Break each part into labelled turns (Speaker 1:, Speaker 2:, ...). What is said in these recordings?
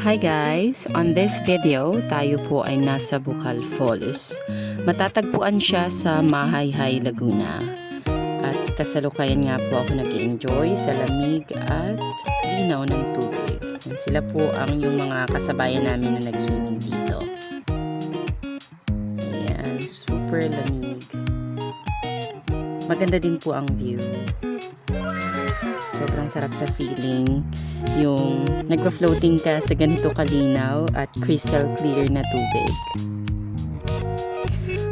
Speaker 1: Hi guys! On this video, tayo po ay nasa Bukal Falls. Matatagpuan siya sa Mahayhay, Laguna. At kasalukuyan nga po ako nag-enjoy sa lamig at linaw ng tubig. Sila po ang yung mga kasabayan namin na nag-swimming dito. Ayan, super lamig. Maganda din po ang view. Sobrang sarap sa feeling yung nagpa-floating ka sa ganito kalinaw at crystal clear na tubig.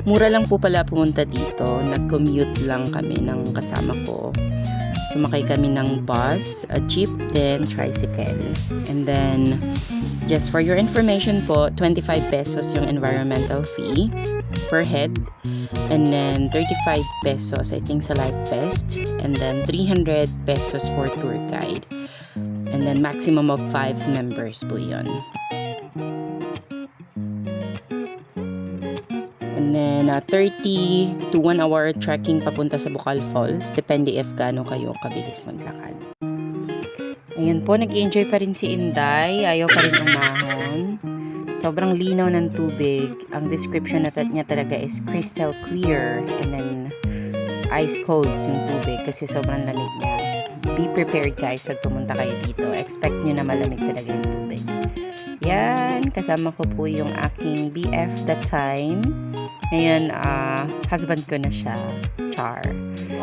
Speaker 1: Mura lang po pala pumunta dito. Nag-commute lang kami ng kasama ko. Sumakay kami ng bus, a jeep, then tricycle. And then, just for your information po, 25 pesos yung environmental fee per head. And then 35 pesos I think sa life vest, and then 300 pesos for tour guide, and then maximum of 5 members po yun. And then 30 to 1 hour trekking papunta sa Bukal Falls, depende if gaano kayo kabilis maglakad. Ayun po, nag-enjoy pa rin si Inday, ayaw pa rin umahon. Sobrang linaw ng tubig. Ang description niya talaga is crystal clear, and then ice cold yung tubig kasi sobrang lamig niya. Be prepared guys pag pumunta kayo dito. Expect nyo na malamig talaga yung tubig. Yan, kasama ko po yung aking BF that time. Ngayon, husband ko na siya, Char.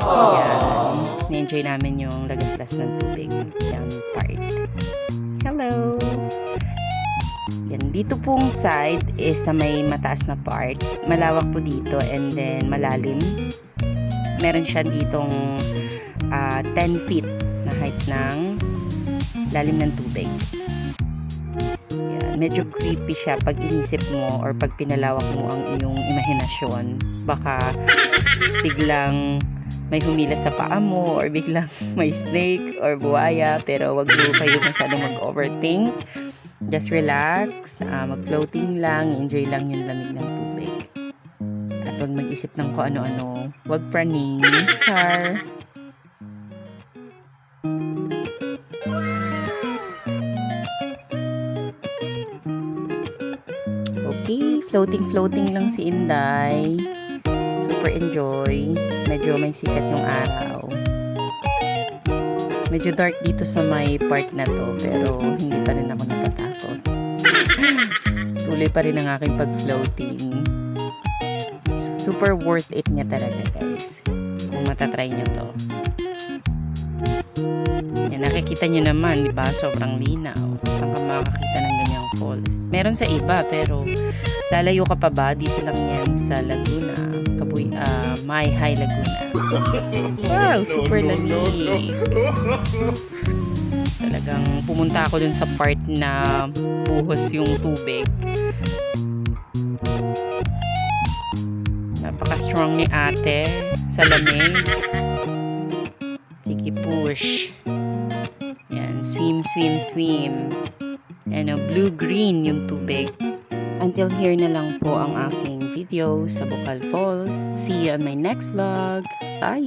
Speaker 1: Yan, na-enjoy namin yung lagaslas ng tubig. Yung part. Hello! Yan, dito pong side is sa may mataas na part. Malawak po dito and then malalim. Meron siya ditong 10 feet na height ng lalim ng tubig. Yan, medyo creepy siya pag inisip mo or pag pinalawak mo ang iyong imahinasyon. Baka biglang may humila sa paa mo or biglang may snake or buhaya, pero wag mo kayo masyadong mag-overthink. Just relax, mag-floating lang, enjoy lang yung lamig ng tubig. At huwag mag-isip ng kung ano-ano. Huwag praning. Char! Okay, floating lang si Inday. Super enjoy. Medyo may sikat yung araw. Medyo dark dito sa may part na to, pero hindi pa rin ako natatakot. Tuloy pa rin ang aking pag-floating. Super worth it niya talaga guys. Kung matatry nyo to. Yan, nakikita nyo naman, di ba? Sobrang linaw. Saan ka makakita ng ganyang falls? Meron sa iba, pero lalayo ka pa ba? Dito lang yan sa Laguna. Mahayhay, Laguna. Wow, super lamig. Talagang pumunta ako dun sa part na buhos yung tubig. Napaka-strong ni ate sa lamig. Sige, push. Yan, swim. Blue-green yung tubig. Until here na lang po ang aking video sa Bukal Falls. See you on my next vlog. Bye!